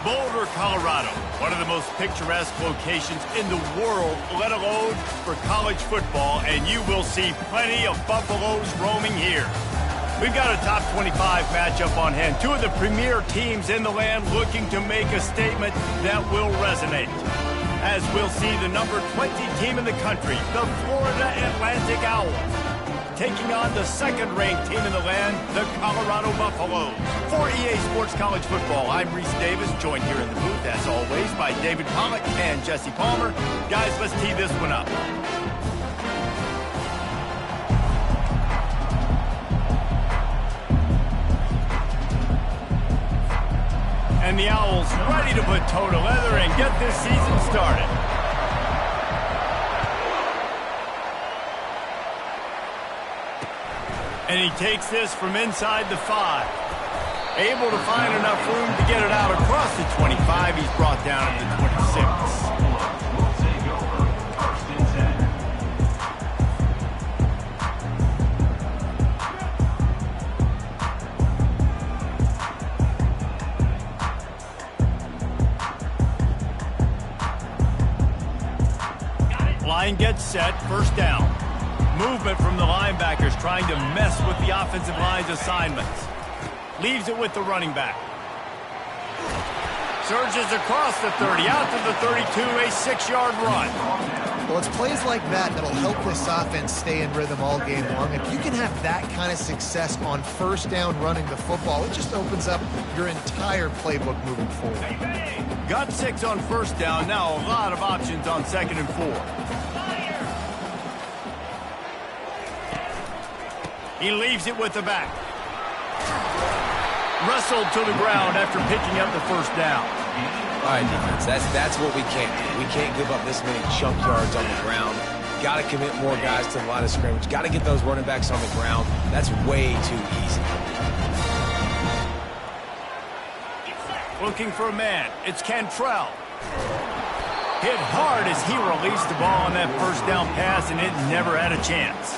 Boulder, Colorado, one of the most picturesque locations in the world, let alone for college football, and you will see plenty of Buffaloes roaming here. We've got a top 25 matchup on hand. Two of the premier teams in the land looking to make a statement that will resonate. As we'll see the number 20 team in the country, the Florida Atlantic Owls, taking on the second-ranked team in the land, the Colorado Buffaloes. For EA Sports College Football, I'm Reese Davis, joined here in the booth, as always, by David Pollack and Jesse Palmer. Guys, let's tee this one up. And the Owls ready to put toe to leather and get this season started. And he takes this from inside the 5. Able to find enough room to get it out across the 25. He's brought down at the 26. Line gets set, first down. Movement from the linebackers trying to mess with the offensive line's assignments. Leaves it with the running back. Surges across the 30, out to the 32, a 6-yard run. Well, it's plays like that that'll help this offense stay in rhythm all game long. If you can have that kind of success on first down running the football, it just opens up your entire playbook moving forward. Got 6 on first down, now a lot of options on 2nd and 4. He leaves it with the back. Wrestled to the ground after picking up the first down. All right, defense, that's what we can't do. We can't give up this many chunk yards on the ground. Got to commit more guys to the line of scrimmage. Got to get those running backs on the ground. That's way too easy. Looking for a man. It's Cantrell. Hit hard as he released the ball on that first down pass, and it never had a chance.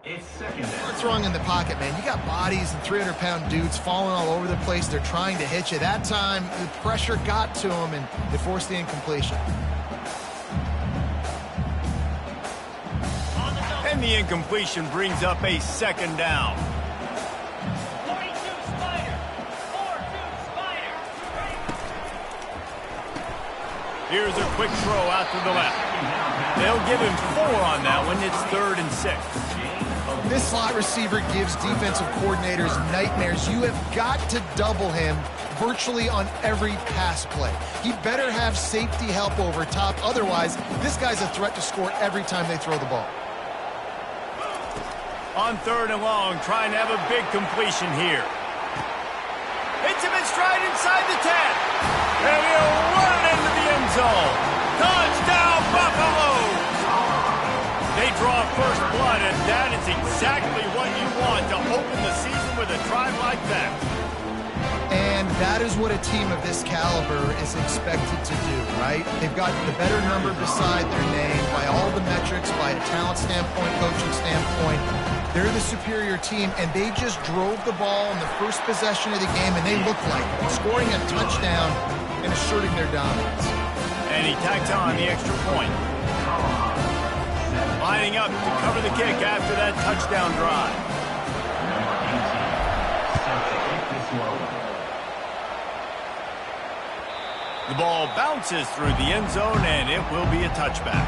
It's second down. What's wrong in the pocket, man? You got bodies and 300-pound dudes falling all over the place. They're trying to hit you. That time, the pressure got to them, and they forced the incompletion. And the incompletion brings up a second down. Here's a quick throw out to the left. They'll give him 4 on that one. It's 3rd and 6. This slot receiver gives defensive coordinators nightmares. You have got to double him virtually on every pass play. He better have safety help over top. Otherwise, this guy's a threat to score every time they throw the ball. On 3rd and long, trying to have a big completion here. Hits him in stride inside the 10. And he'll run it into the end zone. Touchdown, Buffalo! They draw first blood, and that is exactly what you want to open the season with a drive like that. And that is what a team of this caliber is expected to do, right? They've got the better number beside their name by all the metrics, by a talent standpoint, coaching standpoint. They're the superior team, and they just drove the ball in the first possession of the game, and they look like it, scoring a touchdown and asserting their dominance. And he tacks on the extra point. Lining up to cover the kick after that touchdown drive. The ball bounces through the end zone, and it will be a touchback.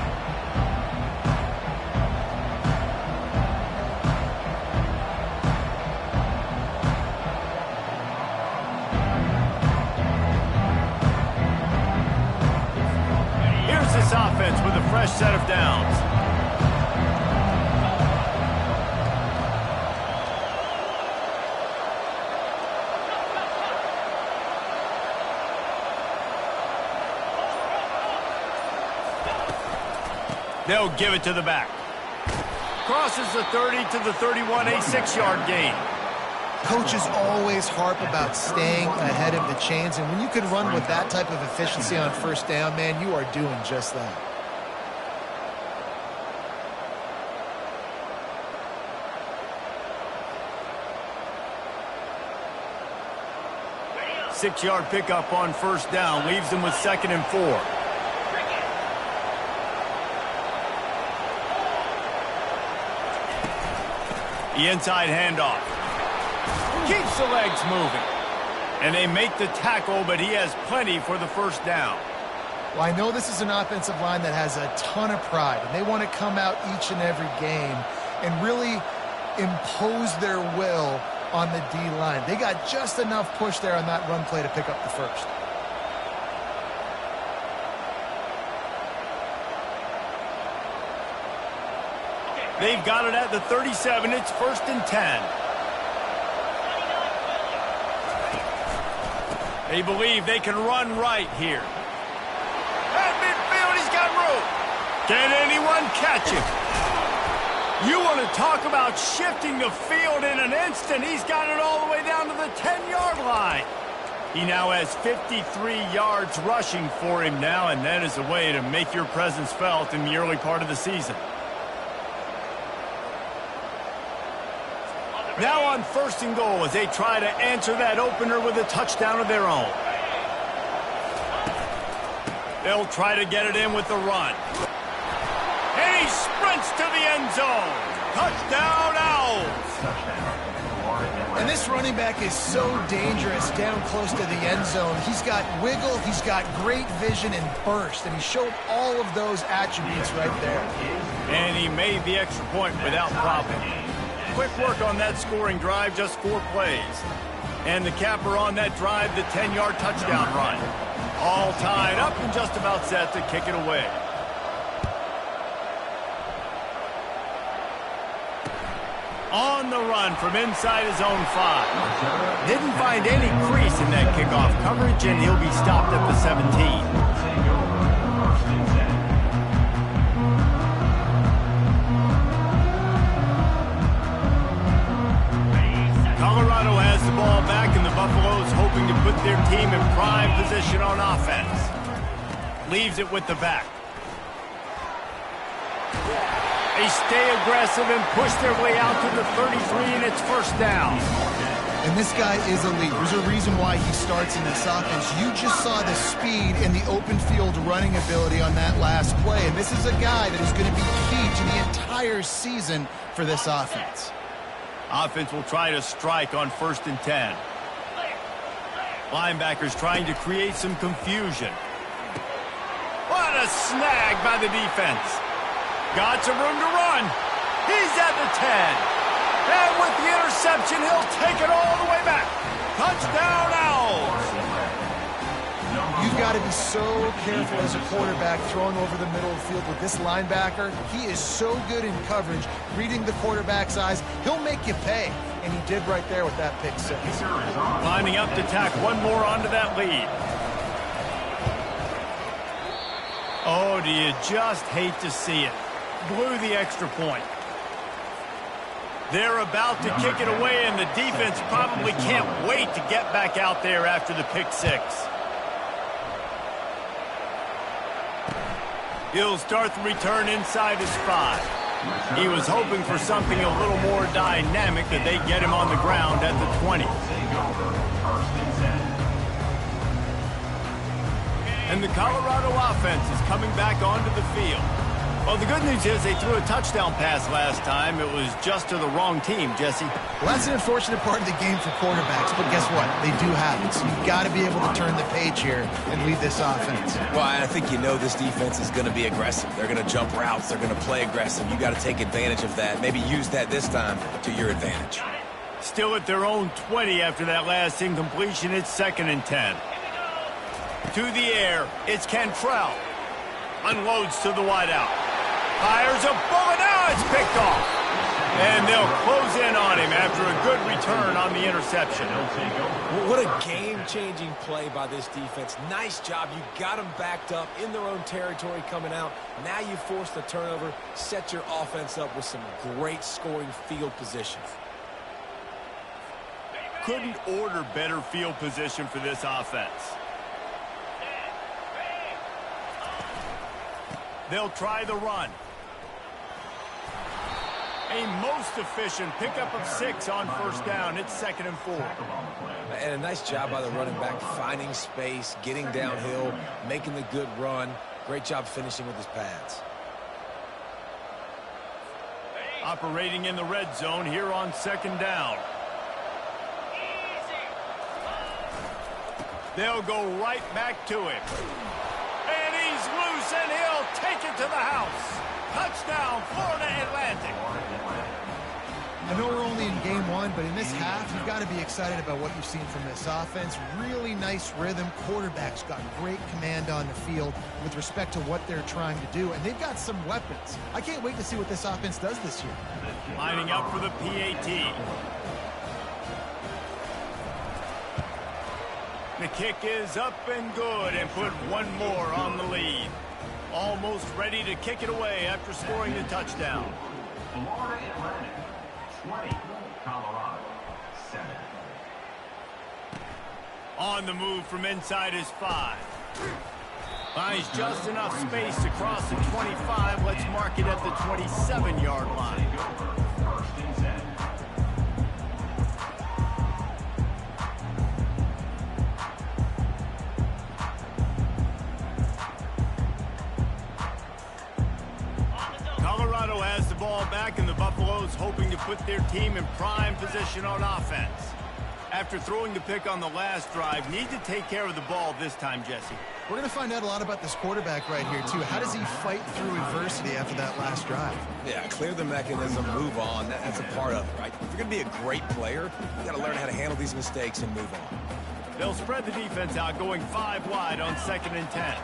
Here's this offense with a fresh set of downs. They'll give it to the back. Crosses the 30 to the 31, a 6-yard gain. Coaches always harp about staying ahead of the chains, and when you can run with that type of efficiency on first down, man, you are doing just that. Six-yard pickup on first down leaves them with 2nd and 4. The inside handoff. Keeps the legs moving. And they make the tackle, but he has plenty for the first down. Well, I know this is an offensive line that has a ton of pride, and they want to come out each and every game and really impose their will on the D-line. They got just enough push there on that run play to pick up the first. They've got it at the 37. It's 1st and 10. They believe they can run right here. At midfield, he's got room. Can anyone catch him? You want to talk about shifting the field in an instant. He's got it all the way down to the 10-yard line. He now has 53 yards rushing for him now, and that is a way to make your presence felt in the early part of the season. Now on 1st and goal as they try to answer that opener with a touchdown of their own. They'll try to get it in with the run. And he sprints to the end zone. Touchdown, Owls! And this running back is so dangerous down close to the end zone. He's got wiggle, he's got great vision and burst, and he showed all of those attributes right there. And he made the extra point without problem. Quick work on that scoring drive, just 4 plays. And the capper on that drive, the 10-yard touchdown run. All tied up and just about set to kick it away. On the run from inside his own 5. Didn't find any crease in that kickoff coverage, and he'll be stopped at the 17. Colorado has the ball back, and the Buffaloes hoping to put their team in prime position on offense. Leaves it with the back. They stay aggressive and push their way out to the 33, and it's 1st down. And this guy is elite. There's a reason why he starts in this offense. You just saw the speed and the open field running ability on that last play, and this is a guy that is going to be key to the entire season for this offense. Offense will try to strike on 1st and 10. Linebackers trying to create some confusion. What a snag by the defense. Got some room to run. He's at the 10. And with the interception, he'll take it all the way back. Touchdown, Owls. You've got to be so careful as a quarterback throwing over the middle of the field with this linebacker. He is so good in coverage, reading the quarterback's eyes. He'll make you pay, and he did right there with that pick six. Lining up to tack one more onto that lead. Oh, do you just hate to see it? Blew the extra point. They're about to kick it away, and the defense probably can't wait to get back out there after the pick six. He'll start the return inside his 5. He was hoping for something a little more dynamic, that they get him on the ground at the 20. And the Colorado offense is coming back onto the field. Well, the good news is they threw a touchdown pass last time. It was just to the wrong team, Jesse. Well, that's an unfortunate part of the game for quarterbacks, but guess what? They do have it, so you've got to be able to turn the page here and lead this offense. Well, I think you know this defense is going to be aggressive. They're going to jump routes. They're going to play aggressive. You got to take advantage of that. Maybe use that this time to your advantage. Still at their own 20 after that last incompletion. It's 2nd and 10. To the air, it's Cantrell. Unloads to the wideout. Fires a bullet. Now it's picked off. And they'll close in on him after a good return on the interception. What a game-changing play by this defense. Nice job. You got them backed up in their own territory coming out. Now you force the turnover, set your offense up with some great scoring field position. Couldn't order better field position for this offense. They'll try the run. A most efficient pickup of 6 on first down. It's 2nd and 4. And a nice job by the running back, finding space, getting downhill, making the good run. Great job finishing with his pads. Operating in the red zone here on 2nd down. They'll go right back to him. And he's loose, and he'll take it to the house. Touchdown, Florida Atlantic. I know we're only in game 1, but in this half, you've got to be excited about what you've seen from this offense. Really nice rhythm. Quarterback's got great command on the field with respect to what they're trying to do, and they've got some weapons. I can't wait to see what this offense does this year. Lining up for the PAT. The kick is up and good, and put one more on the lead. Almost ready to kick it away after scoring the touchdown. Florida Atlantic, 20, Colorado, 7. On the move from inside his 5. Finds just enough space to cross the 25. Let's mark it at the 27-yard line. First and 10. Colorado has the ball back, and the Buffaloes hoping to put their team in prime position on offense. After throwing the pick on the last drive, need to take care of the ball this time, Jesse. We're going to find out a lot about this quarterback right here, too. How does he fight through adversity after that last drive? Yeah, clear the mechanism, move on. That's a part of it, right? If you're going to be a great player, you got to learn how to handle these mistakes and move on. They'll spread the defense out, going 5 wide on 2nd and 10.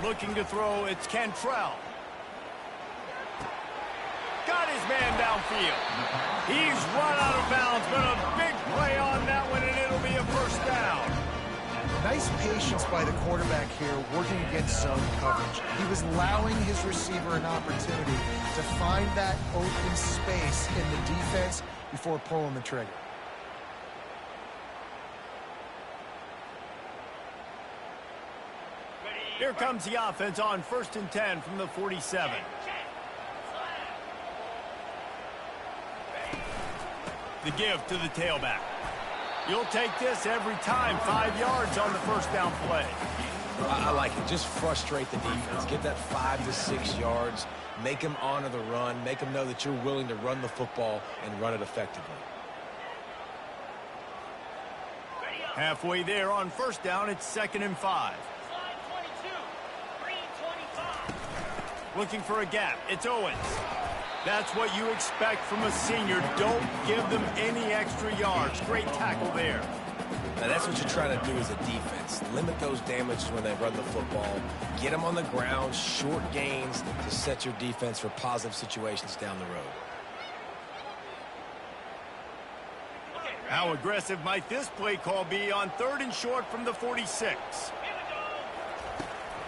Looking to throw, it's Cantrell. Got his man downfield. He's run out of bounds, but a big play on that one, and it'll be a first down. Nice patience by the quarterback here, working against zone coverage. He was allowing his receiver an opportunity to find that open space in the defense before pulling the trigger. Here comes the offense on 1st and 10 from the 47. The give to the tailback. You'll take this every time. 5 yards on the first down play. I like it. Just frustrate the defense. Get that 5 to 6 yards. Make them honor the run. Make them know that you're willing to run the football and run it effectively. Halfway there on first down, it's 2nd and 5. Looking for a gap. It's Owens. That's what you expect from a senior. Don't give them any extra yards. Great tackle there. Now, that's what you're trying to do as a defense. Limit those damages when they run the football. Get them on the ground, short gains to set your defense for positive situations down the road. How aggressive might this play call be on 3rd and short from the 46?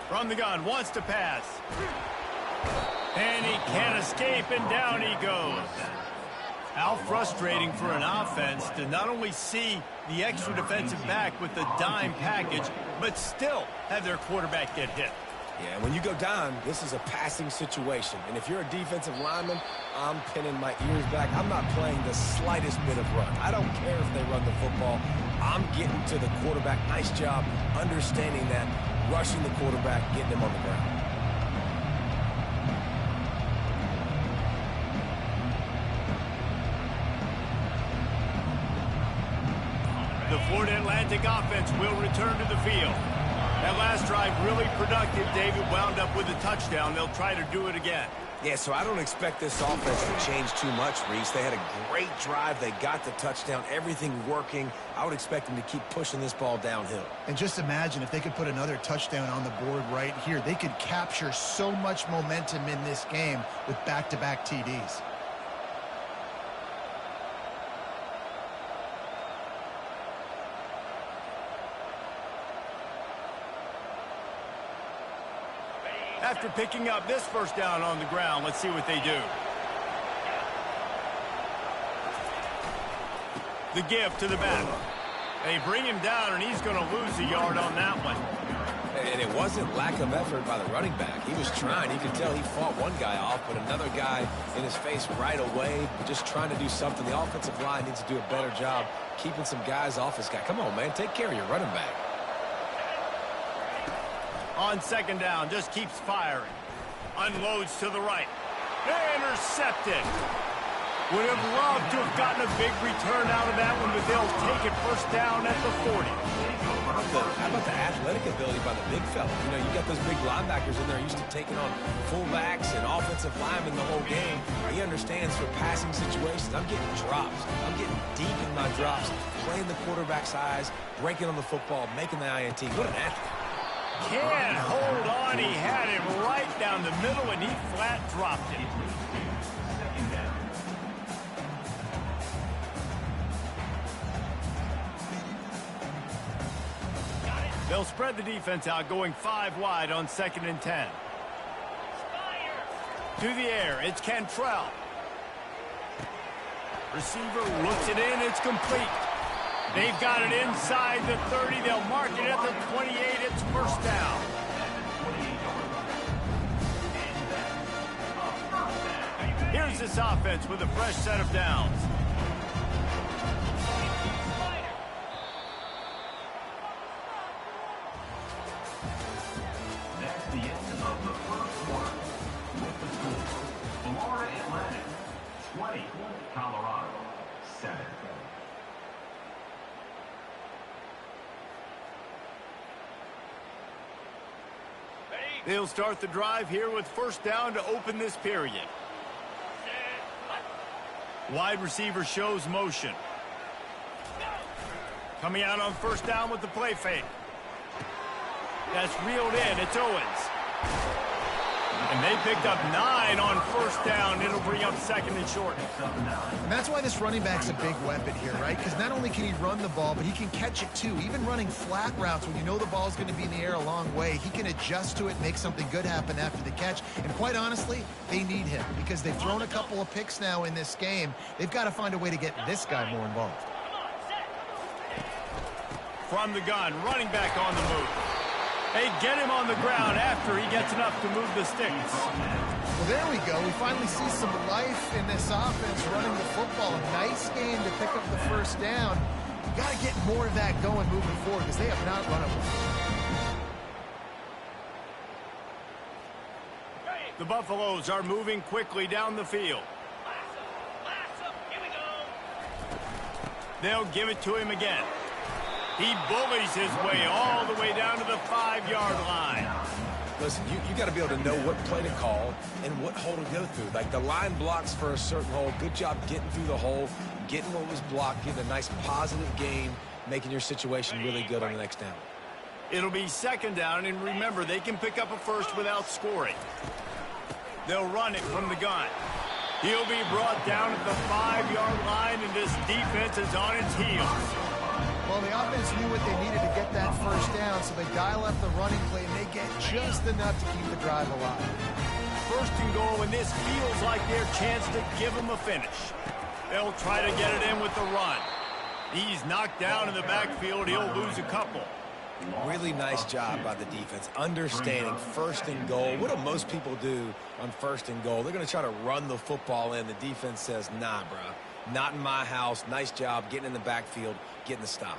From the gun, wants to pass. And he can't escape, and down he goes. How frustrating for an offense to not only see the extra defensive back with the dime package, but still have their quarterback get hit. Yeah, when you go down, this is a passing situation. And if you're a defensive lineman, I'm pinning my ears back. I'm not playing the slightest bit of run. I don't care if they run the football. I'm getting to the quarterback. Nice job understanding that, rushing the quarterback, getting him on the ground. The Florida Atlantic offense will return to the field. That last drive really productive. David wound up with a touchdown. They'll try to do it again. Yeah, so I don't expect this offense to change too much, Reese. They had a great drive. They got the touchdown. Everything working. I would expect them to keep pushing this ball downhill. And just imagine if they could put another touchdown on the board right here. They could capture so much momentum in this game with back-to-back TDs. After picking up this first down on the ground, let's see what they do. The give to the back. They bring him down, and he's going to lose a yard on that one. And it wasn't lack of effort by the running back. He was trying. You could tell he fought one guy off, but another guy in his face right away, just trying to do something. The offensive line needs to do a better job keeping some guys off his guy. Come on, man. Take care of your running back. On 2nd down, just keeps firing. Unloads to the right. Intercepted. Would have loved to have gotten a big return out of that one, but they'll take it first down at the 40. How about the athletic ability by the big fella? You know, you got those big linebackers in there used to taking on fullbacks and offensive linemen the whole game. He understands for passing situations. I'm getting drops. I'm getting deep in my drops, playing the quarterback's eyes, breaking on the football, making the INT. What an athlete. Can't hold on. He had it right down the middle, and he flat dropped it. They'll spread the defense out, going 5 wide on 2nd and 10. To the air, it's Cantrell. Receiver looks it in, it's complete. They've got it inside the 30. They'll mark it at the 28. It's first down. Here's this offense with a fresh set of downs. That's the end of the first quarter. With the score, Florida Atlantic 20, Colorado 7. They'll start the drive here with first down to open this period. Wide receiver shows motion. Coming out on first down with the play fake. That's reeled in. It's Owens. And they picked up 9 on first down. It'll bring up 2nd and short. And that's why this running back's a big weapon here, right? Because not only can he run the ball, but he can catch it too. Even running flat routes when you know the ball's going to be in the air a long way, he can adjust to it, make something good happen after the catch. And quite honestly, they need him because they've thrown a couple of picks now in this game. They've got to find a way to get this guy more involved. From the gun, running back on the move. They get him on the ground after he gets enough to move the sticks. Well, there we go. We finally see some life in this offense running the football. Nice game to pick up the first down. You got to get more of that going moving forward because they have not run it well. The Buffaloes are moving quickly down the field. They'll give it to him again. He bullies his way all the way down to the 5-yard line. Listen, you got to be able to know what play to call and what hole to go through. Like the line blocks for a certain hole. Good job getting through the hole, getting what was blocked, getting a nice positive gain, making your situation really good on the next down. It'll be second down, and remember, they can pick up a first without scoring. They'll run it from the gun. He'll be brought down at the 5-yard line, and this defense is on its heels. Well, the offense knew what they needed to get that first down, so they dial up the running play, and they get just enough to keep the drive alive. First and goal, and this feels like their chance to give them a finish. They'll try to get it in with the run. He's knocked down in the backfield. He'll lose a couple. Really nice job by the defense, understanding first and goal. What do most people do on first and goal? They're going to try to run the football in. The defense says, nah, bro, not in my house. Nice job getting in the backfield, getting the stop.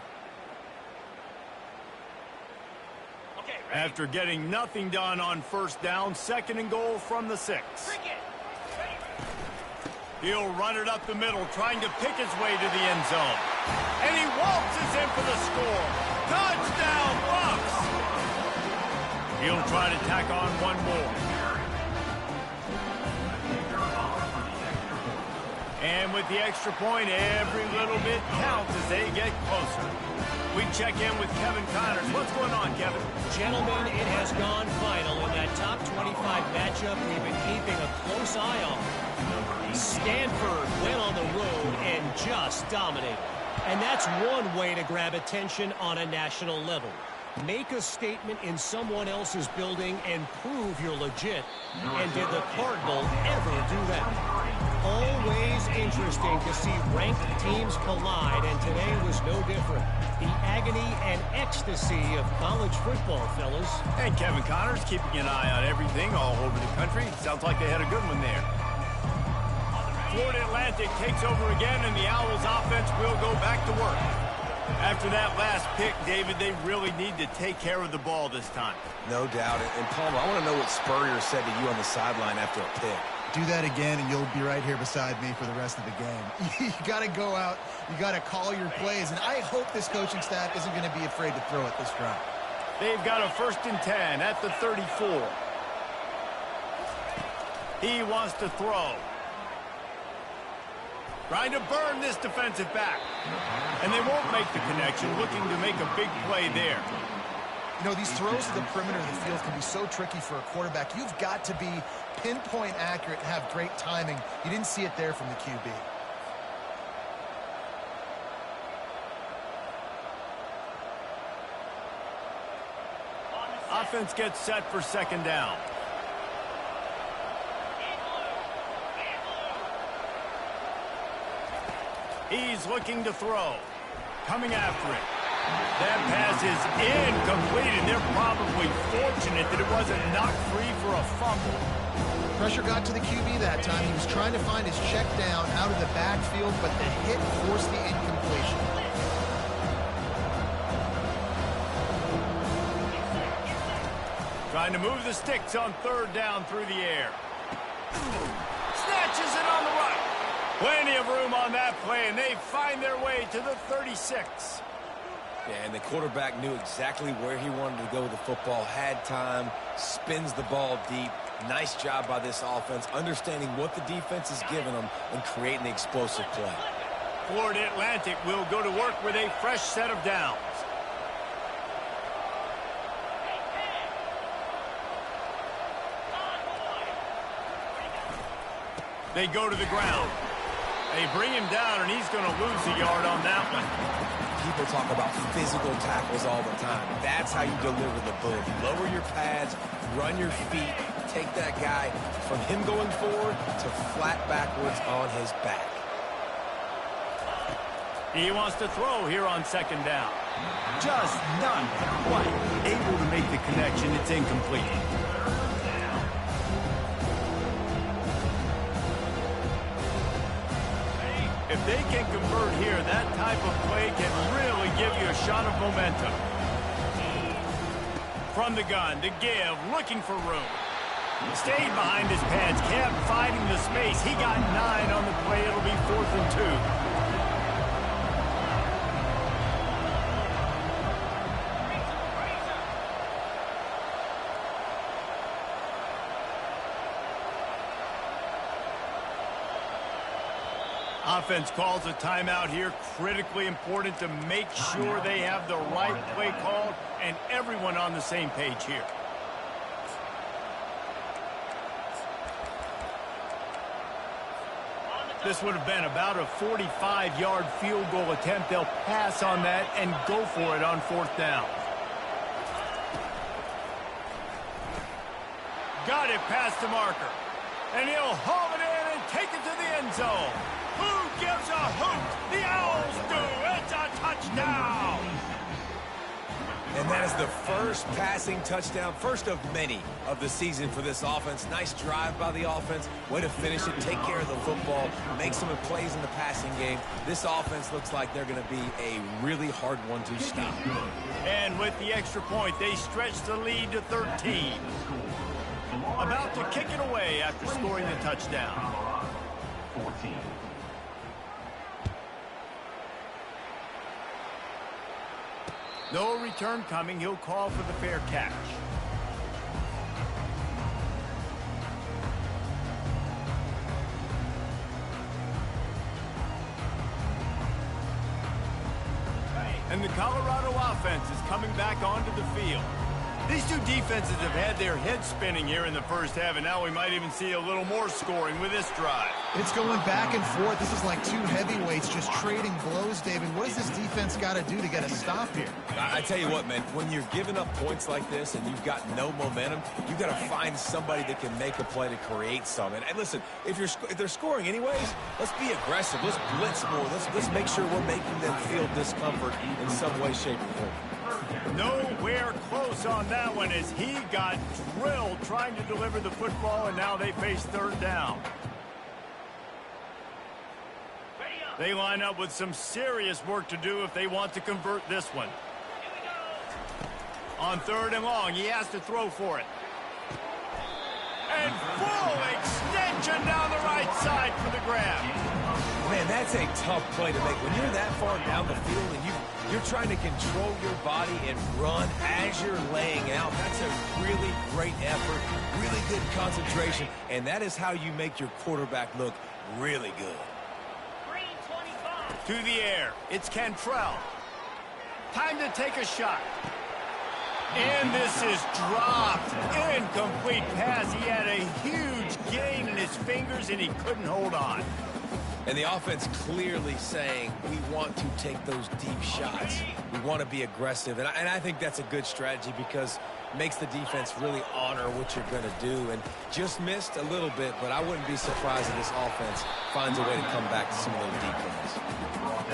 After getting nothing done on first down, second and goal from the 6. He'll run it up the middle, trying to pick his way to the end zone. And he waltzes in for the score. Touchdown, Bucks! He'll try to tack on one more. And with the extra point, every little bit counts as they get closer. We check in with Kevin Connors. What's going on, Kevin? Gentlemen, it has gone final in that top 25 matchup we've been keeping a close eye on. Stanford went on the road and just dominated. And that's one way to grab attention on a national level. Make a statement in someone else's building and prove you're legit. And did the Cardinal ever do that? Always interesting to see ranked teams collide, and today was no different. The agony and ecstasy of college football, fellas. And Kevin Connors keeping an eye on everything all over the country. Sounds like they had a good one there. Florida Atlantic takes over again, and the Owls offense will go back to work. After that last pick, David, they really need to take care of the ball this time. No doubt. And Palmer, I want to know what Spurrier said to you on the sideline after a pick. Do that again, and you'll be right here beside me for the rest of the game. You got to go out. You got to call your plays, and I hope this coaching staff isn't going to be afraid to throw it this drive. They've got a 1st and 10 at the 34. He wants to throw. Trying to burn this defensive back. And they won't make the connection, looking to make a big play there. You know, these throws to the perimeter of the field can be so tricky for a quarterback. You've got to be pinpoint accurate and have great timing. You didn't see it there from the QB. Offense gets set for second down. He's looking to throw. Coming after it. That pass is incomplete, and they're probably fortunate that it wasn't knocked free for a fumble. Pressure got to the QB that time. He was trying to find his check down out of the backfield, but the hit forced the incompletion. Trying to move the sticks on third down through the air. Snatches it on the right. Plenty of room on that play, and they find their way to the 36. Yeah, and the quarterback knew exactly where he wanted to go with the football, had time, spins the ball deep. Nice job by this offense, understanding what the defense is giving them and creating the explosive play. Florida Atlantic will go to work with a fresh set of downs. They go to the ground. They bring him down, and he's going to lose a yard on that one. People talk about physical tackles all the time. That's how you deliver the boom. Lower your pads, run your feet, take that guy from him going forward to flat backwards on his back. He wants to throw here on second down. Just not quite able to make the connection. It's incomplete. If they can convert here, that type of play can really give you a shot of momentum. From the gun, to give, looking for room. Stayed behind his pads, kept finding the space. He got 9 on the play. It'll be 4th and 2. Offense calls a timeout here. Critically important to make sure they have the right play called and everyone on the same page here. This would have been about a 45-yard field goal attempt. They'll pass on that and go for it on 4th down. Got it past the marker. And he'll haul it in and take it to the end zone. Who gives a hoot? The Owls do. It's a touchdown. And that is the first passing touchdown, first of many of the season for this offense. Nice drive by the offense. Way to finish it, take care of the football, make some plays in the passing game. This offense looks like they're going to be a really hard one to stop. And with the extra point, they stretch the lead to 13. About to kick it away after scoring the touchdown. 14. No return coming. He'll call for the fair catch. And the Colorado offense is coming back onto the field. These two defenses have had their heads spinning here in the first half, and now we might even see a little more scoring with this drive. It's going back and forth. This is like two heavyweights just trading blows, David. What does this defense got to do to get a stop here? I tell you what, man, when you're giving up points like this and you've got no momentum, you've got to find somebody that can make a play to create some. And listen, if they're scoring anyways, let's be aggressive. Let's blitz more. Let's make sure we're making them feel discomfort in some way, shape, or form. Nowhere close on that one as he got drilled trying to deliver the football, and now they face 3rd down. They line up with some serious work to do if they want to convert this one. On 3rd and long, he has to throw for it. And full extension down the right side for the grab. Man, that's a tough play to make. When you're that far down the field and you're trying to control your body and run as you're laying out, that's a really great effort, really good concentration, and that is how you make your quarterback look really good. To the air, it's Cantrell. Time to take a shot. And this is dropped. Incomplete pass. He had a huge gain in his fingers, and he couldn't hold on. And the offense clearly saying, we want to take those deep shots. We want to be aggressive. And I think that's a good strategy because it makes the defense really honor what you're going to do. And just missed a little bit, but I wouldn't be surprised if this offense finds a way to come back to some of those deep plays.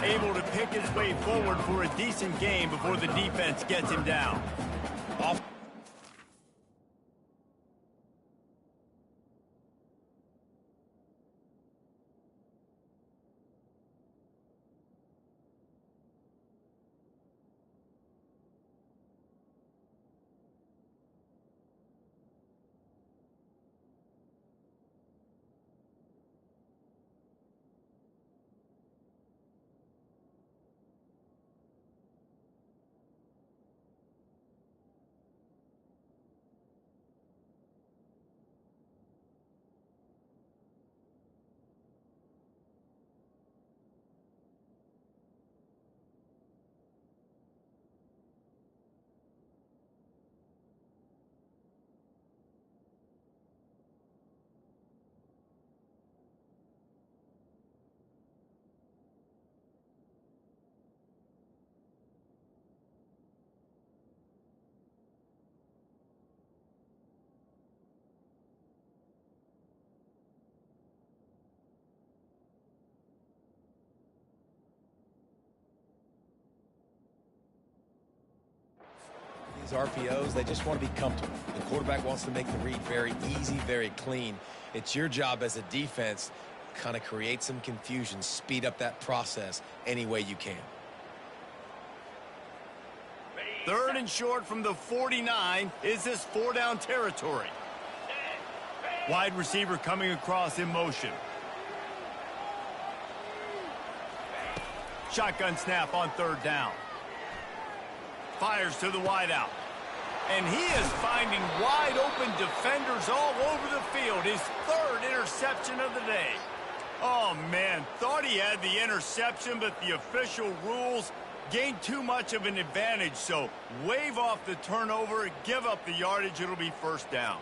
Able to pick his way forward for a decent game before the defense gets him down. RPOs, they just want to be comfortable. The quarterback wants to make the read very easy, very clean. It's your job as a defense to kind of create some confusion, speed up that process any way you can. 3rd and short from the 49. Is this 4-down territory? Wide receiver coming across in motion. Shotgun snap on 3rd down. Fires to the wideout. And he is finding wide open defenders all over the field. His 3rd interception of the day. Oh, man, thought he had the interception, but the official rules gained too much of an advantage, so wave off the turnover, give up the yardage, it'll be first down.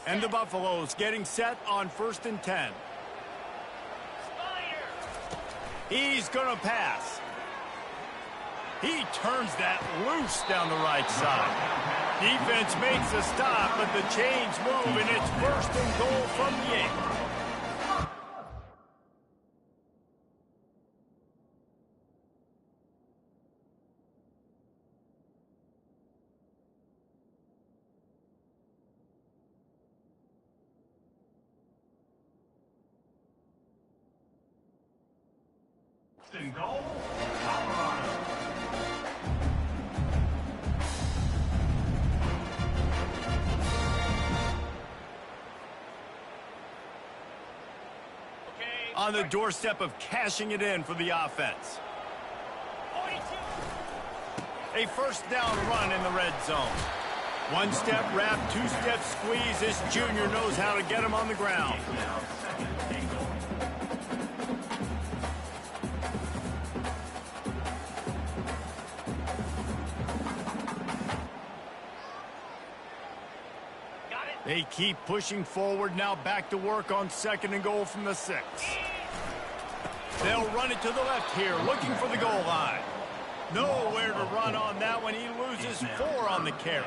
And the Buffaloes getting set on 1st and 10. He's going to pass. He turns that loose down the right side. Defense makes a stop, but the chains move, and it's 1st and goal from the 8. And goal, Colorado. On the doorstep of cashing it in for the offense. A first down run in the red zone. One-step wrap, two-step squeeze. This junior knows how to get him on the ground. Now, 2nd and goal. They keep pushing forward, now back to work on 2nd and goal from the 6. They'll run it to the left here, looking for the goal line. Nowhere to run on that one. He loses 4 on the carry.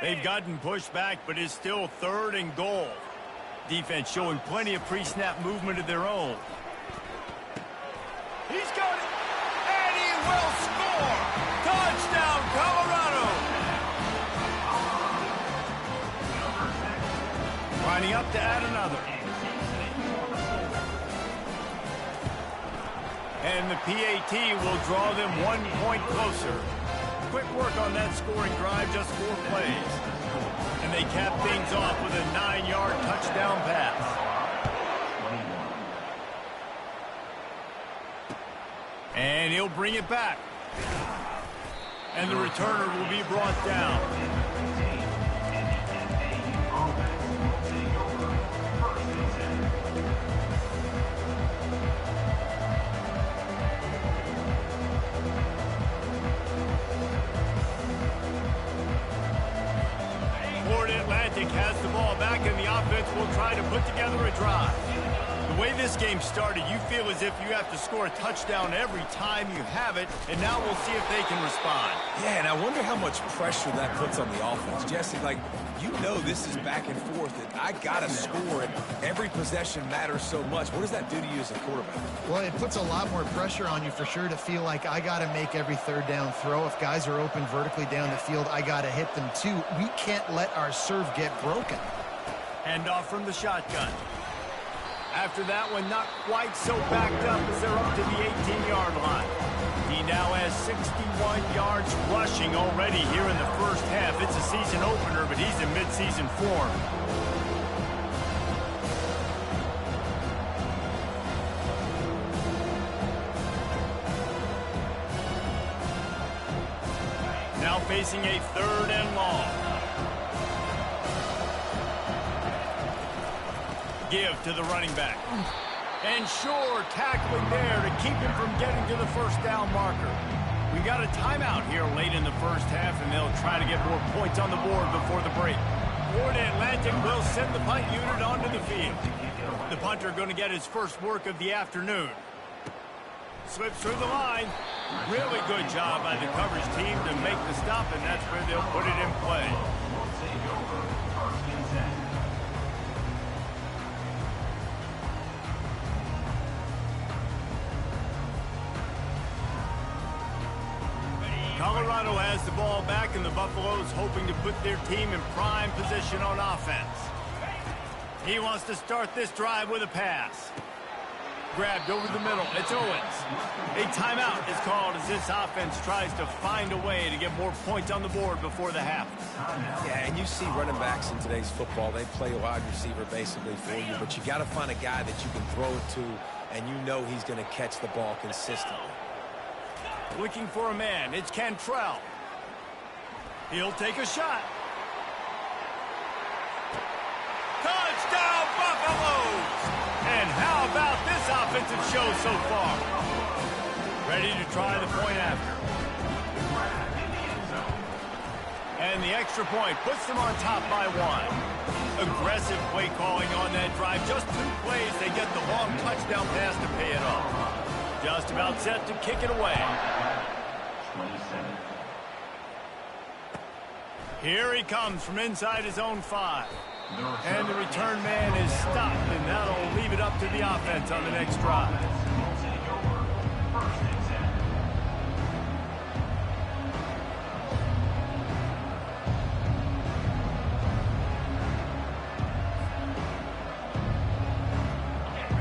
They've gotten pushed back, but it's still 3rd and goal. Defense showing plenty of pre-snap movement of their own. He's got it, and he will score! Touchdown, Colorado! Lining up to add another. And the PAT will draw them 1 point closer. Quick work on that scoring drive, just 4 plays. And they cap things off with a 9-yard touchdown pass. And he'll bring it back. And the returner will be brought down. Has the ball back, and the offense will try to put together a drive. The way this game started, you feel as if you have to score a touchdown every time you have it, and now we'll see if they can respond. Yeah, and I wonder how much pressure that puts on the offense. Jesse, like, you know this is back and forth, and I got to score, and every possession matters so much. What does that do to you as a quarterback? Well, it puts a lot more pressure on you for sure to feel like I got to make every 3rd down throw. If guys are open vertically down the field, I got to hit them too. We can't let our serve get broken. Hand off from the shotgun. After that one, not quite so backed up as they're up to the 18-yard line. He now has 61 yards rushing already here in the first half. It's a season opener, but he's in midseason form. Now facing a 3rd and long. Give to the running back. And sure, tackling there to keep him from getting to the first down marker. We got a timeout here late in the first half, and they'll try to get more points on the board before the break. Florida Atlantic will send the punt unit onto the field. The punter going to get his first work of the afternoon. Slips through the line. Really good job by the coverage team to make the stop, and that's where they'll put it in play. Colorado has the ball back, and the Buffaloes hoping to put their team in prime position on offense. He wants to start this drive with a pass. Grabbed over the middle. It's Owens. A timeout is called as this offense tries to find a way to get more points on the board before the half. Yeah, and And you see running backs in today's football, they play wide receiver basically for you, but you got to find a guy that you can throw it to, and you know he's going to catch the ball consistently. Looking for a man, it's Cantrell. He'll take a shot. Touchdown, Buffaloes! And how about this offensive show so far? Ready to try the point after. And the extra point puts them on top by 1. Aggressive play calling on that drive. Just 2 plays, they get the long touchdown pass to pay it off. Just about set to kick it away. 27. Here he comes from inside his own 5. And the return man is stopped, and that'll leave it up to the offense on the next drive.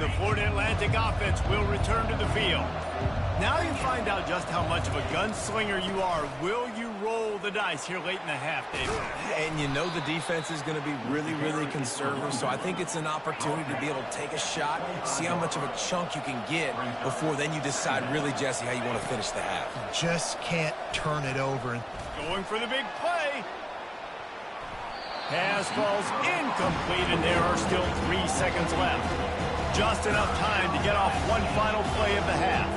The Florida Atlantic offense will return to the field. Now you find out just how much of a gunslinger you are. Will you roll the dice here late in the half, David? And you know the defense is going to be really, really conservative, so I think it's an opportunity to be able to take a shot, see how much of a chunk you can get before then you decide really, Jesse, how you want to finish the half. Just can't turn it over. Going for the big play. Pass falls incomplete, and there are still 3 seconds left. Just enough time to get off one final play of the half.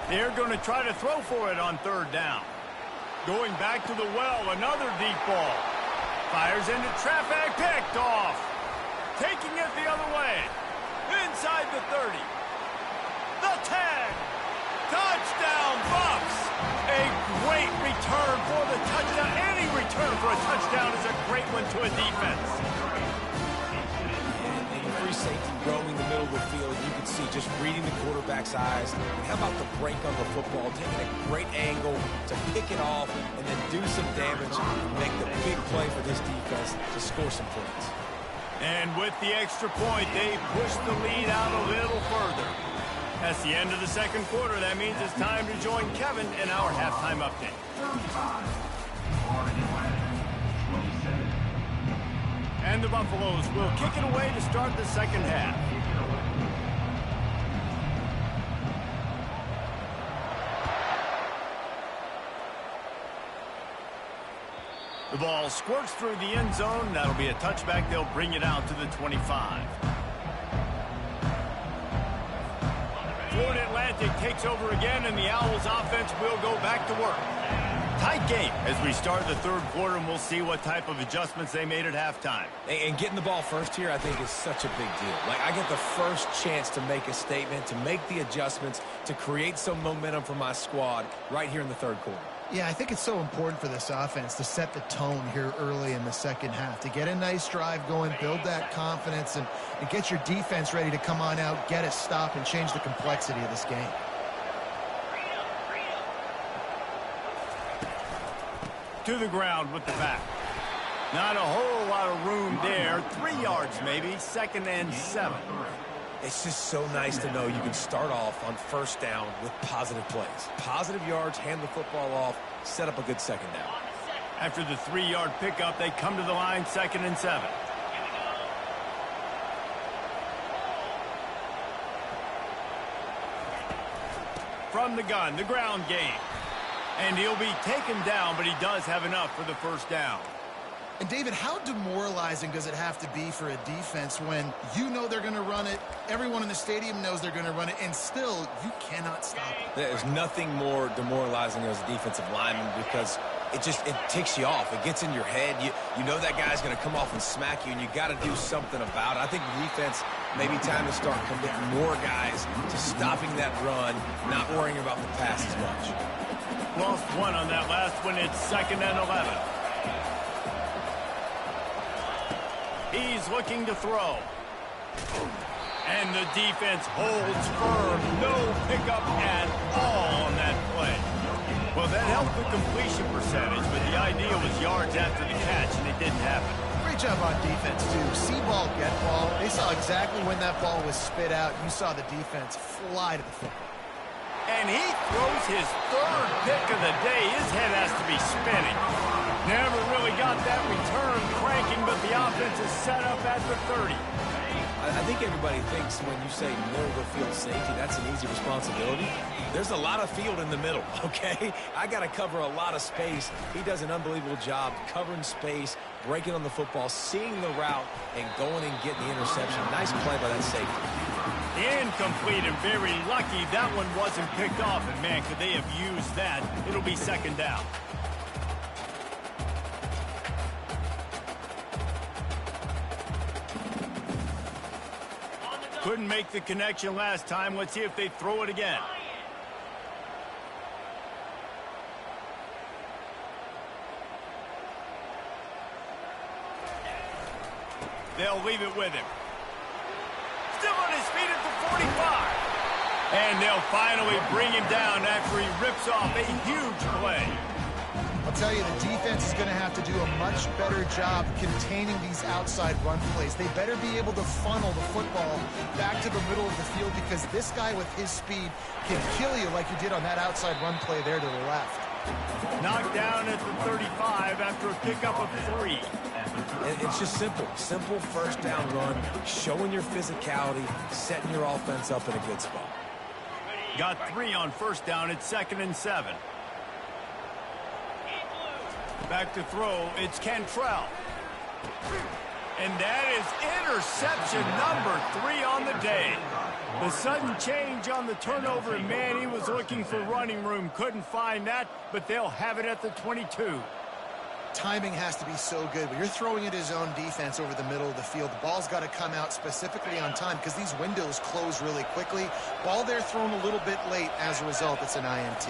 They're going to try to throw for it on 3rd down. Going back to the well, another deep ball. Fires into traffic, picked off. Taking it the other way. Inside the 30. The 10. Touchdown, Bucks. A great return for the touchdown. Any return for a touchdown is a great one to a defense. And free safety roaming the middle of the field, you can see just reading the quarterback's eyes. And how about the break on the football, taking a great angle to pick it off and then do some damage and make the big play for this defense to score some points. And with the extra point, they push the lead out a little further. That's the end of the second quarter. That means it's time to join Kevin in our halftime update. And the Buffaloes will kick it away to start the second half. The ball squirts through the end zone. That'll be a touchback. They'll bring it out to the 25. Florida Atlantic takes over again, and the Owls offense will go back to work. Tight game as we start the third quarter, and we'll see what type of adjustments they made at halftime. And getting the ball first here, I think, is such a big deal. Like, I get the first chance to make a statement, to make the adjustments, to create some momentum for my squad right here in the third quarter. Yeah, I think it's so important for this offense to set the tone here early in the second half, to get a nice drive going, build that confidence, and get your defense ready to come on out, get a stop, and change the complexity of this game. To the ground with the back. Not a whole lot of room there. 3 yards maybe, 2nd and 7. It's just so nice to know you can start off on first down with positive plays. Positive yards, hand the football off, set up a good second down. After the 3-yard pickup, they come to the line, 2nd and 7. From the gun, the ground game. And he'll be taken down, but he does have enough for the first down. And, David, how demoralizing does it have to be for a defense when you know they're going to run it, everyone in the stadium knows they're going to run it, and still you cannot stop it? There's nothing more demoralizing as a defensive lineman because it ticks you off. It gets in your head. You know that guy's going to come off and smack you, and you got to do something about it. I think defense may be time to start committing more guys to stopping that run, not worrying about the pass as much. Lost one on that last one. It's 2nd and 11. He's looking to throw. And the defense holds firm. No pickup at all on that play. Well, that helped the completion percentage, but the idea was yards after the catch, and it didn't happen. Great job on defense, too. See ball, get ball. They saw exactly when that ball was spit out. You saw the defense fly to the football. And he throws his third pick of the day. His head has to be spinning. Never really got that return cranking, but the offense is set up at the 30. I think everybody thinks when you say middle of the field safety, that's an easy responsibility. There's a lot of field in the middle, okay? I got to cover a lot of space. He does an unbelievable job covering space, breaking on the football, seeing the route, and going and getting the interception. Nice play by that safety. Incomplete and very lucky that one wasn't picked off. And, man, could they have used that? It'll be second down. Couldn't make the connection last time. Let's see if they throw it again. They'll leave it with him. Still on his feet at the 45. And they'll finally bring him down after he rips off a huge play. I'll tell you, the defense is going to have to do a much better job containing these outside run plays. They better be able to funnel the football back to the middle of the field because this guy with his speed can kill you like he did on that outside run play there to the left. Knocked down at the 35 after a pickup of 3. It's just simple. Simple first down run, showing your physicality, setting your offense up in a good spot. Got 3 on first down. It's 2nd and 7. Back to throw, it's Cantrell. And that is interception number 3 on the day. The sudden change on the turnover, and man, he was looking for running room. Couldn't find that, but they'll have it at the 22. Timing has to be so good. When you're throwing at his own defense over the middle of the field, the ball's got to come out specifically on time because these windows close really quickly. Ball there thrown a little bit late. As a result, it's an INT.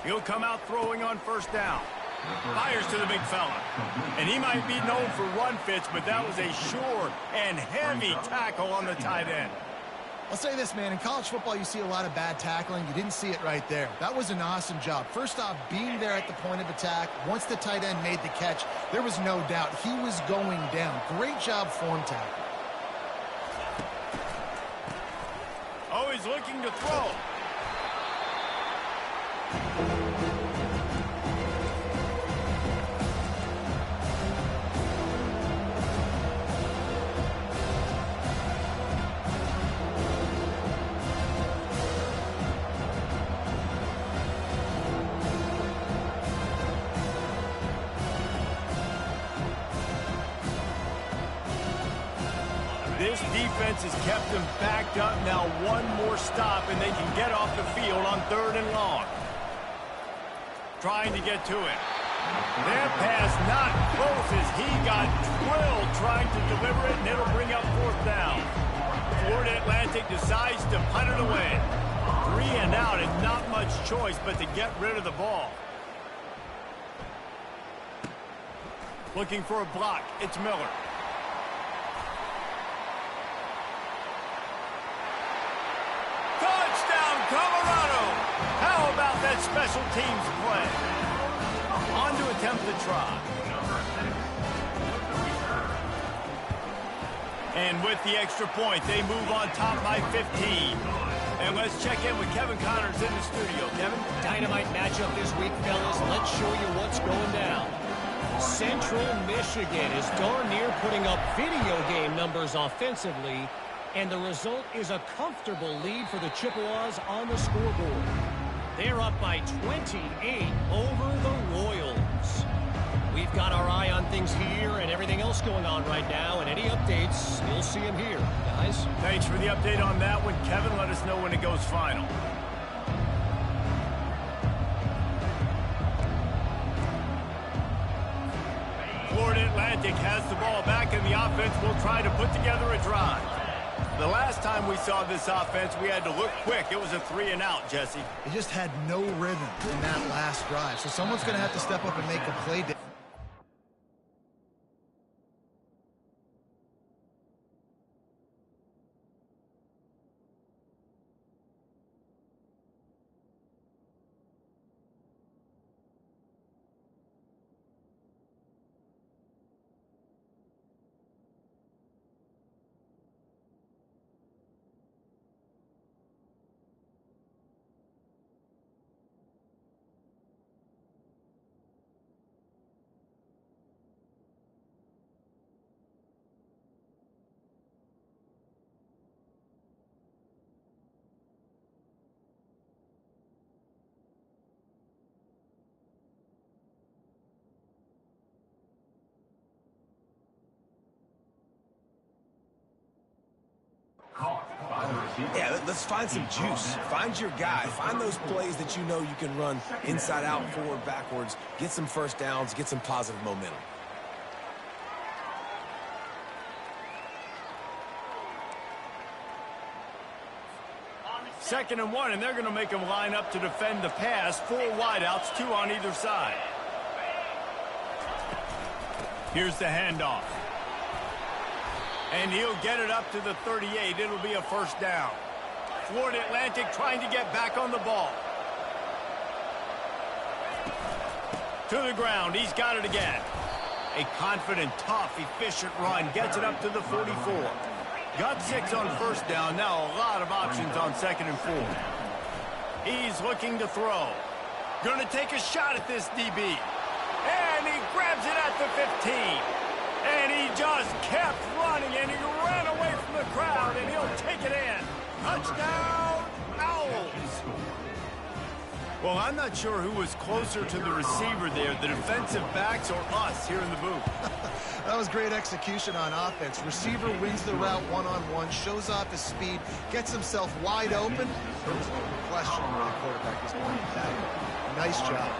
He'll come out throwing on first down. Fires to the big fella. And he might be known for run fits, but that was a sure and heavy tackle on the tight end. I'll say this, man. In college football, you see a lot of bad tackling. You didn't see it right there. That was an awesome job. First off, being there at the point of attack. Once the tight end made the catch, there was no doubt he was going down. Great job form tackle. Always looking to throw. This defense has kept them backed up. Now one more stop, and they can get off the field on 3rd and long. Trying to get to it. Their pass not close as he got drilled trying to deliver it, and it'll bring up 4th down. Florida Atlantic decides to punt it away. 3 and out, and not much choice but to get rid of the ball. Looking for a block. It's Miller. Touchdown, Colorado! How about that special teams play? On to attempt the try. And with the extra point, they move on top by 15. And let's check in with Kevin Connors in the studio. Kevin? Dynamite matchup this week, fellas. Let's show you what's going down. Central Michigan is darn near putting up video game numbers offensively, and the result is a comfortable lead for the Chippewas on the scoreboard. They're up by 28 over the Royals. We've got our eye on things here and everything else going on right now, and any updates, you'll see them here, guys. Thanks for the update on that one, Kevin. Let us know when it goes final. Florida Atlantic has the ball back, and the offense will try to put together a drive. The last time we saw this offense, we had to look quick. It was a 3 and out, Jesse. It just had no rhythm in that last drive. So someone's going to have to step up and make a play. Yeah, let's find some juice. Find your guy. Find those plays that you know you can run inside out, forward, backwards. Get some first downs. Get some positive momentum. Second and 1, and they're going to make them line up to defend the pass. 4 wideouts, 2 on either side. Here's the handoff. And he'll get it up to the 38. It'll be a first down. Florida Atlantic trying to get back on the ball. To the ground. He's got it again. A confident, tough, efficient run. Gets it up to the 44. Got 6 on first down. Now a lot of options on second and 4. He's looking to throw. Going to take a shot at this DB. And he grabs it at the 15. And he just kept running, and he ran away from the crowd, and he'll take it in. Touchdown, Owls. Well, I'm not sure who was closer to the receiver there, the defensive backs or us here in the booth. That was great execution on offense. Receiver wins the route one-on-one, shows off his speed, gets himself wide open. There was no question where the quarterback was going to that. Nice job.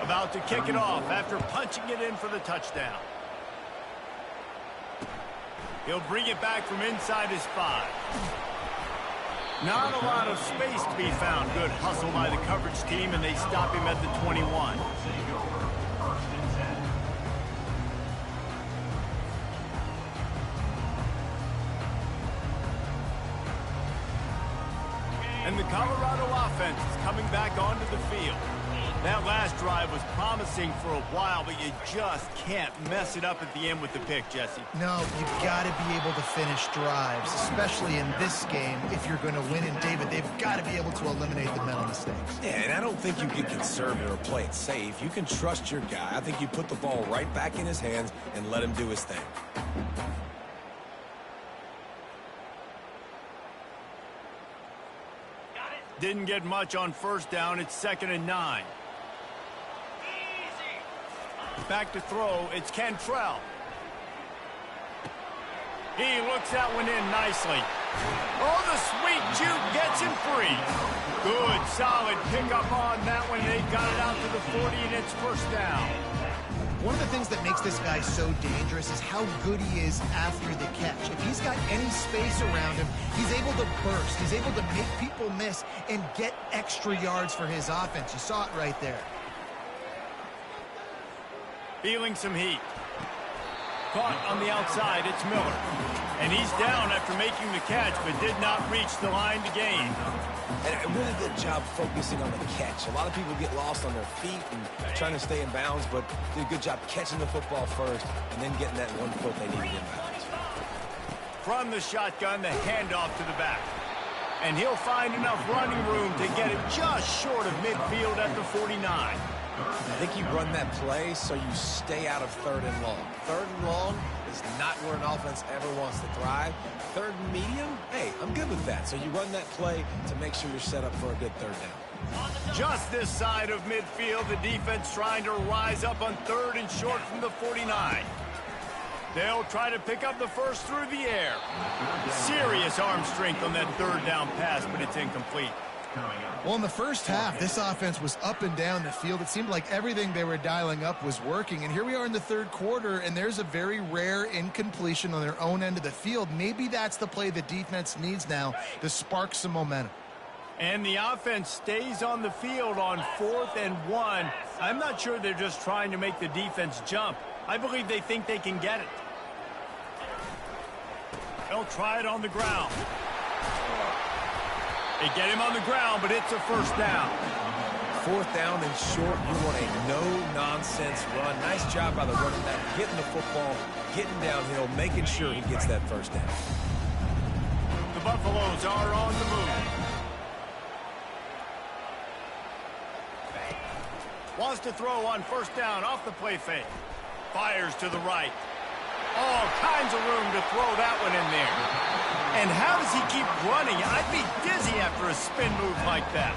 About to kick it off after punching it in for the touchdown. He'll bring it back from inside his 5. Not a lot of space to be found. Good hustle by the coverage team, and they stop him at the 21. And the Colorado offense is coming back onto the field. That last drive was promising for a while, but you just can't mess it up at the end with the pick, Jesse. No, you've got to be able to finish drives, especially in this game if you're going to win. And, David, they've got to be able to eliminate the mental mistakes. Yeah, and I don't think you get conservative or play it safe. You can trust your guy. I think you put the ball right back in his hands and let him do his thing. Didn't get much on first down. It's 2nd and 9. Back to throw. It's Cantrell. He looks that one in nicely. Oh, the sweet juke gets him free. Good, solid pickup on that one. They got it out to the 40, and it's first down. One of the things that makes this guy so dangerous is how good he is after the catch. If he's got any space around him, he's able to burst. He's able to make people miss and get extra yards for his offense. You saw it right there. Feeling some heat. Caught on the outside, it's Miller. And he's down after making the catch, but did not reach the line to gain. And a really good job focusing on the catch. A lot of people get lost on their feet and trying to stay in bounds, but did a good job catching the football first and then getting that 1 foot they needed in bounds. From the shotgun, the handoff to the back. And he'll find enough running room to get it just short of midfield at the 49. I think you run that play so you stay out of 3rd and long. 3rd and long is not where an offense ever wants to thrive. 3rd and medium, hey, I'm good with that. So you run that play to make sure you're set up for a good 3rd down. Just this side of midfield, the defense trying to rise up on 3rd and short from the 49. They'll try to pick up the first through the air. Serious arm strength on that 3rd down pass, but it's incomplete. Well, in the first half, this offense was up and down the field. It seemed like everything they were dialing up was working. And here we are in the 3rd quarter, and there's a very rare incompletion on their own end of the field. Maybe that's the play the defense needs now to spark some momentum. And the offense stays on the field on 4th and 1. I'm not sure they're just trying to make the defense jump. I believe they think they can get it. They'll try it on the ground. They get him on the ground, but it's a first down. 4th down and short, you want a no-nonsense run. Nice job by the running back, getting the football, getting downhill, making sure he gets that first down. The Buffaloes are on the move. Wants to throw on first down off the play fake. Fires to the right. All kinds of room to throw that one in there. And how does he keep running? I'd be dizzy after a spin move like that.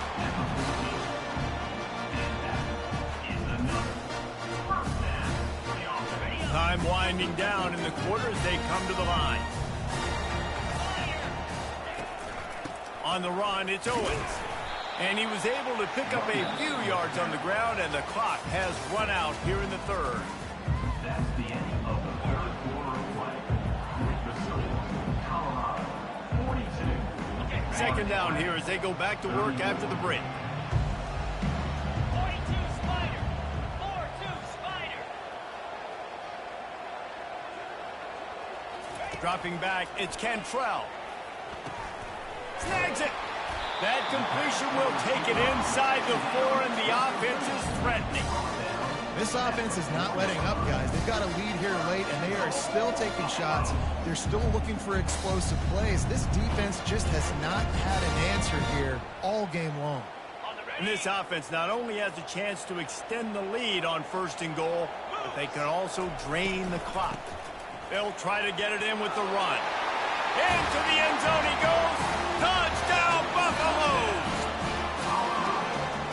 Time winding down in the quarter as they come to the line. On the run, it's Owens. And he was able to pick up a few yards on the ground, and the clock has run out here in the third. That's the end of the third quarter of play. With the Silver, Colorado, 42. Second down here as they go back to work after the break. 42 Spider. 4-2 Spider. Dropping back, it's Cantrell. Snags it. That completion will take it inside the 4, and the offense is threatening. This offense is not letting up, guys. They've got a lead here late, and they are still taking shots. They're still looking for explosive plays. This defense just has not had an answer here all game long. And this offense not only has a chance to extend the lead on 1st and goal, but they can also drain the clock. They'll try to get it in with the run. Into the end zone he goes. Touchdown, Buffaloes!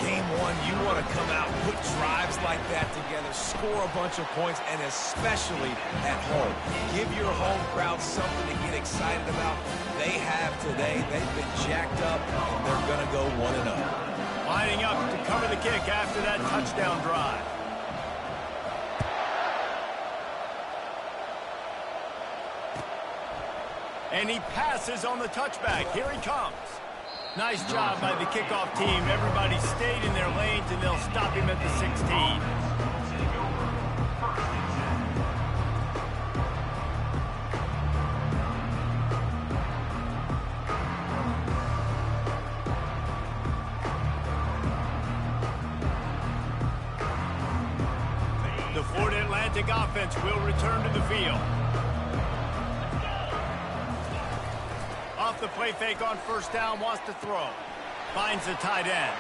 Game one, you want to come out, put drives like that together, score a bunch of points, and especially at home. Give your home crowd something to get excited about. They have today. They've been jacked up, and they're going to go 1-0. Lining up to cover the kick after that touchdown drive. And he passes on the touchback. Here he comes. Nice job by the kickoff team. Everybody stayed in their lanes, and they'll stop him at the 16. The Florida Atlantic offense will return to the field. Off the play fake on 1st down, wants to throw. Finds the tight end.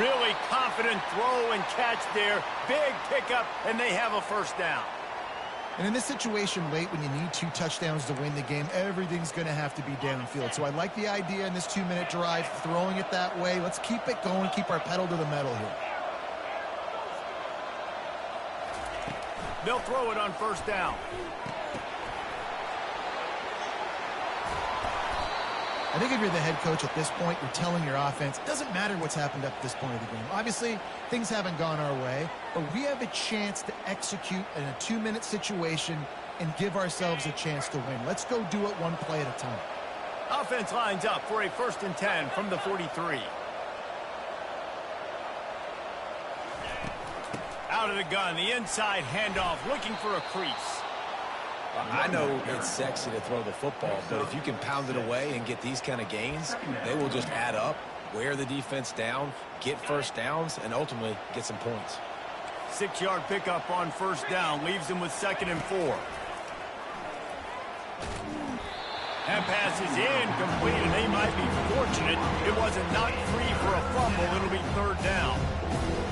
Really confident throw and catch there. Big pickup, and they have a 1st down. And in this situation late when you need 2 touchdowns to win the game, everything's going to have to be downfield. So I like the idea in this 2-minute drive, throwing it that way. Let's keep it going, keep our pedal to the metal here. They'll throw it on 1st down. I think if you're the head coach at this point, you're telling your offense, it doesn't matter what's happened up to this point of the game. Obviously, things haven't gone our way, but we have a chance to execute in a 2-minute situation and give ourselves a chance to win. Let's go do it one play at a time. Offense lines up for a 1st and 10 from the 43. Out of the gun, the inside handoff, looking for a crease. I know it's sexy to throw the football, but if you can pound it away and get these kind of gains, they will just add up, wear the defense down, get 1st downs, and ultimately get some points. 6-yard pickup on 1st down leaves them with 2nd and 4. That pass is incomplete, and they might be fortunate it wasn't knocked free for a fumble. It'll be 3rd down.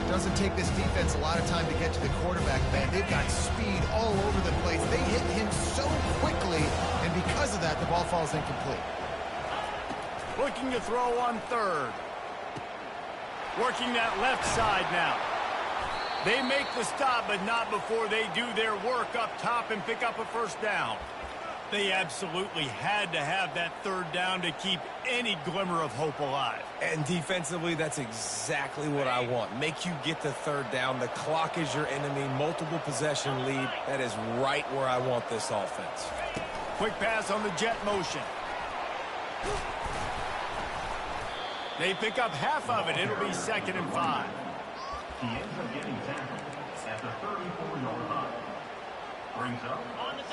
Doesn't take this defense a lot of time to get to the quarterback, man. They've got speed all over the place. They hit him so quickly, and because of that, the ball falls incomplete. Looking to throw on 3rd. Working that left side now. They make the stop, but not before they do their work up top and pick up a 1st down. They absolutely had to have that 3rd down to keep any glimmer of hope alive. And defensively, that's exactly what I want. Make you get the 3rd down. The clock is your enemy. Multiple possession lead. That is right where I want this offense. Quick pass on the jet motion. They pick up half of it. It'll be 2nd and 5. He ends up getting tackled at the 34-yard line. Brings up.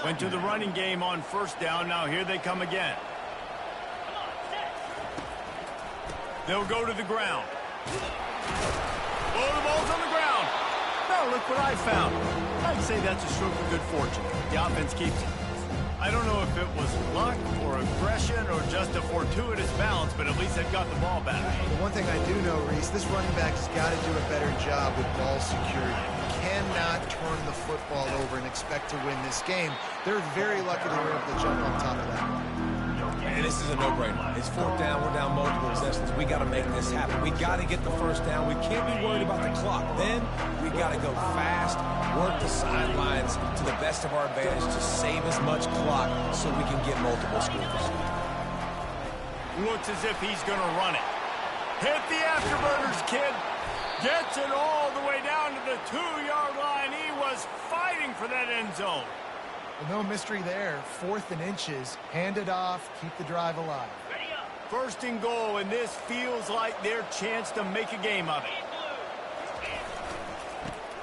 Went to the running game on 1st down. Now here they come again. They'll go to the ground. Oh, the ball's on the ground. Now look what I found. I'd say that's a stroke of good fortune. The offense keeps it. I don't know if it was luck or aggression or just a fortuitous balance, but at least they've got the ball back. The one thing I do know, Reese, this running back has got to do a better job with ball security. Cannot turn the football over and expect to win this game. They're very lucky they were able to jump on top of that. And this is a no-brainer. It's 4th down. We're down multiple possessions. We got to make this happen. We got to get the 1st down. We can't be worried about the clock. Then we got to go fast, work the sidelines to the best of our advantage to save as much clock so we can get multiple scores. Looks as if he's going to run it. Hit the afterburners, kid. Gets it all the way down to the 2-yard line. He was fighting for that end zone. Well, no mystery there. 4th and inches. Hand it off. Keep the drive alive. 1st and goal, and this feels like their chance to make a game of it.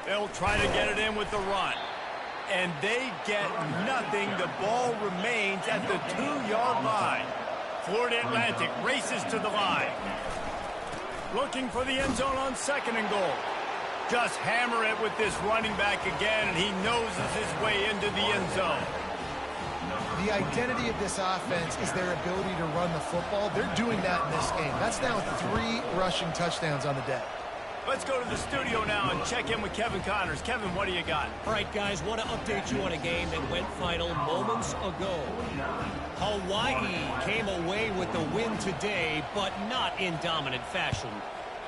They'll try to get it in with the run. And they get nothing. The ball remains at the 2-yard line. Florida Atlantic races to the line. Looking for the end zone on 2nd and goal. Just hammer it with this running back again, and he noses his way into the end zone. The identity of this offense is their ability to run the football. They're doing that in this game. That's now 3 rushing touchdowns on the day. Let's go to the studio now and check in with Kevin Connors. Kevin, what do you got? All right, guys, want to update you on a game that went final moments ago. Hawaii came away with the win today, but not in dominant fashion.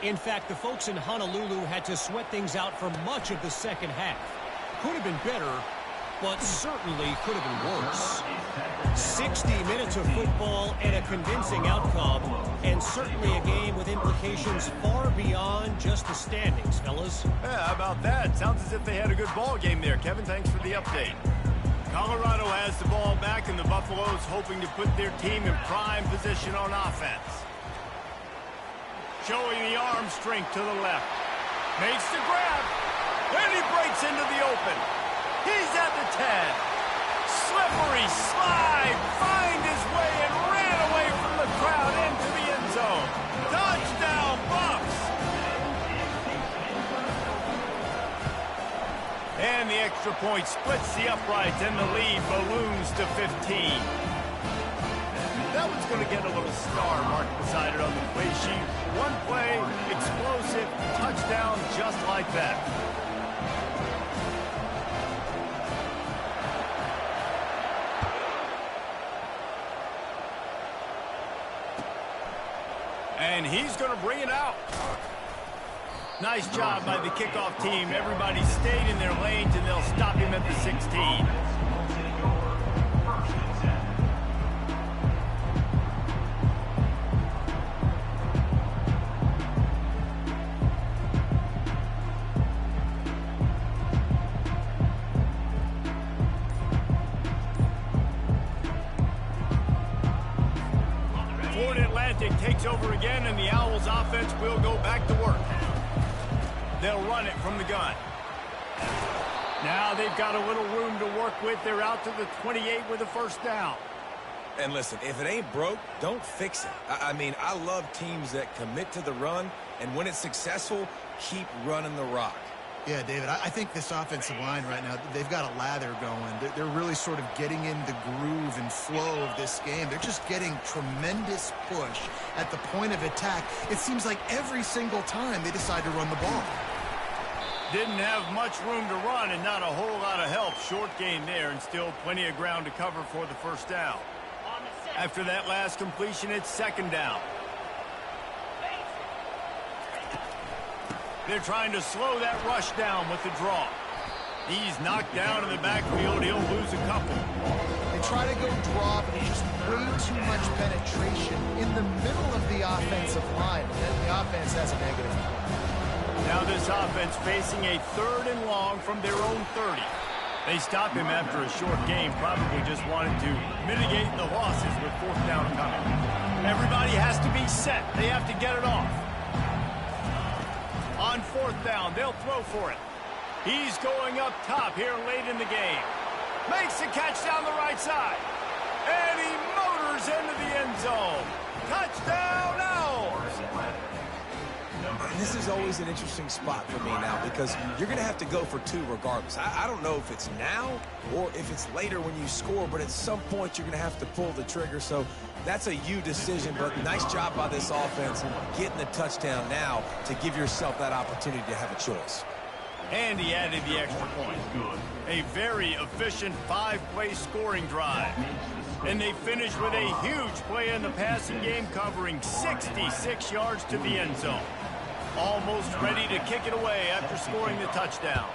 In fact, the folks in Honolulu had to sweat things out for much of the second half. Could have been better, but certainly could have been worse. 60 minutes of football and a convincing outcome, and certainly a game with implications far beyond just the standings, fellas. Yeah, how about that? Sounds as if they had a good ball game there. Kevin, thanks for the update. Colorado has the ball back, and the Buffaloes hoping to put their team in prime position on offense. Showing the arm strength to the left. Makes the grab. Then he breaks into the open. He's at the 10. Slippery slide. Find his way and ran away from the crowd into the end zone. Touchdown, Buffs. And the extra point splits the uprights, and the lead balloons to 15. That one's going to get a little star marked beside it on the play sheet. One play, explosive, touchdown just like that. And he's going to bring it out. Nice job by the kickoff team. Everybody stayed in their lanes, and they'll stop him at the 16. Takes over again, and the Owls offense will go back to work. They'll run it from the gun. Now they've got a little room to work with. They're out to the 28 with a first down. And listen, if it ain't broke, don't fix it. I mean, I love teams that commit to the run, and when it's successful, keep running the rock. Yeah, David, I think this offensive line right now, they've got a lather going. They're really sort of getting in the groove and flow of this game. They're just getting tremendous push at the point of attack. It seems like every single time they decide to run the ball. Didn't have much room to run and not a whole lot of help. Short gain there, and still plenty of ground to cover for the first down. After that last completion, it's second down. They're trying to slow that rush down with the draw. He's knocked down in the backfield. He'll lose a couple. They try to go draw, but there's just way too much penetration in the middle of the offensive line. And then the offense has a negative play. Now this offense facing a 3rd and long from their own 30. They stop him after a short game. Probably just wanted to mitigate the losses with 4th down coming. Everybody has to be set. They have to get it off. On 4th down, they'll throw for it. He's going up top here late in the game. Makes the catch down the right side. And he motors into the end zone. Touchdown, Owls! This is always an interesting spot for me now because you're going to have to go for 2 regardless. I don't know if it's now or if it's later when you score, but at some point you're going to have to pull the trigger. So that's a you decision, but nice job by this offense getting the touchdown now to give yourself that opportunity to have a choice. And he added the extra point. A very efficient 5-play scoring drive. And they finish with a huge play in the passing game, covering 66 yards to the end zone. Almost ready to kick it away after scoring the touchdown.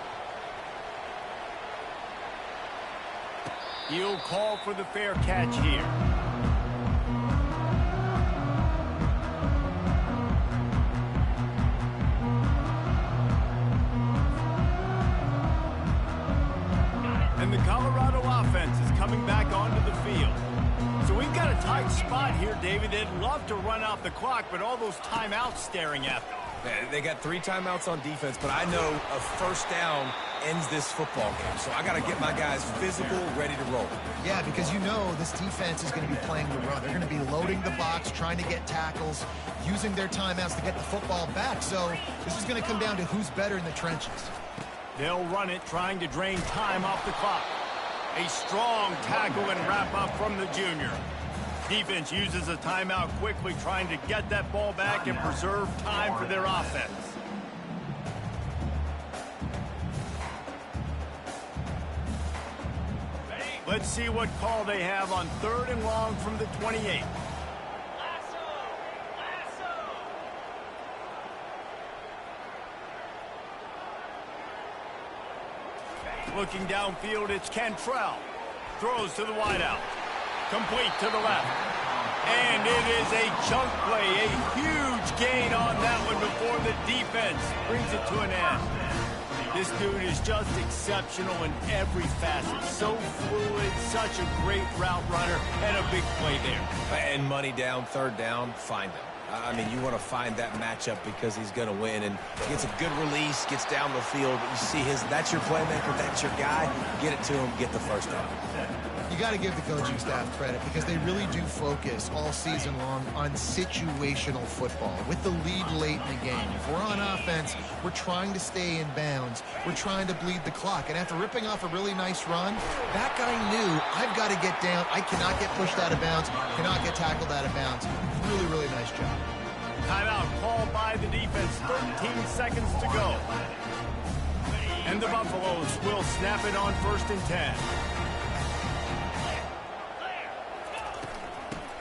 He'll call for the fair catch here. right spot here, David. They'd love to run out the clock, but all those timeouts staring at them. They got 3 timeouts on defense, but I know a first down ends this football game. So I got to get my guys physical, ready to roll. Yeah, because you know this defense is going to be playing the run. They're going to be loading the box, trying to get tackles, using their timeouts to get the football back. So this is going to come down to who's better in the trenches. They'll run it, trying to drain time off the clock. A strong tackle and wrap up from the junior. Defense uses a timeout quickly, trying to get that ball back and preserve time for their offense. Let's see what call they have on 3rd and long from the 28. Looking downfield, it's Cantrell. Throws to the wideout. Complete to the left. And it is a chunk play. A huge gain on that one before the defense brings it to an end. This dude is just exceptional in every facet. So fluid, such a great route runner, and a big play there. And money down, 3rd down, find him. I mean, you want to find that matchup because he's going to win, and gets a good release, gets down the field. You see that's your playmaker, that's your guy. Get it to him, get the first down. You got to give the coaching staff credit because they really do focus all season long on situational football with the lead late in the game. If we're on offense, we're trying to stay in bounds. We're trying to bleed the clock. And after ripping off a really nice run, that guy knew, I've got to get down. I cannot get pushed out of bounds, cannot get tackled out of bounds. Really, really nice job. Timeout called by the defense. 13 seconds to go. And the Buffaloes will snap it on 1st and 10.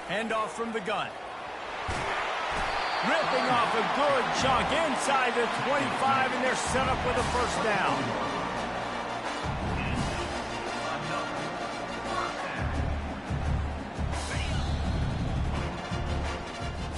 Handoff from the gun. Ripping off a good chunk inside the 25, and they're set up with a first down.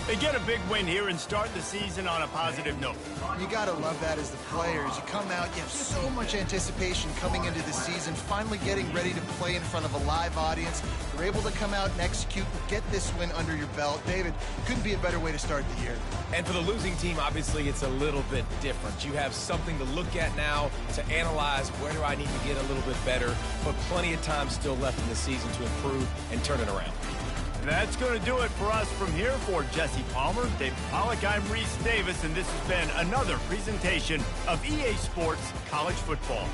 They get a big win here and start the season on a positive note. You got to love that as the players. You come out, you have so much anticipation coming into the season, finally getting ready to play in front of a live audience. You're able to come out and execute, get this win under your belt. David, couldn't be a better way to start the year. And for the losing team, obviously, it's a little bit different. You have something to look at now to analyze where do I need to get a little bit better, but plenty of time still left in the season to improve and turn it around. That's going to do it for us from here. For Jesse Palmer, Dave Pollack, I'm Reese Davis, and this has been another presentation of EA Sports College Football.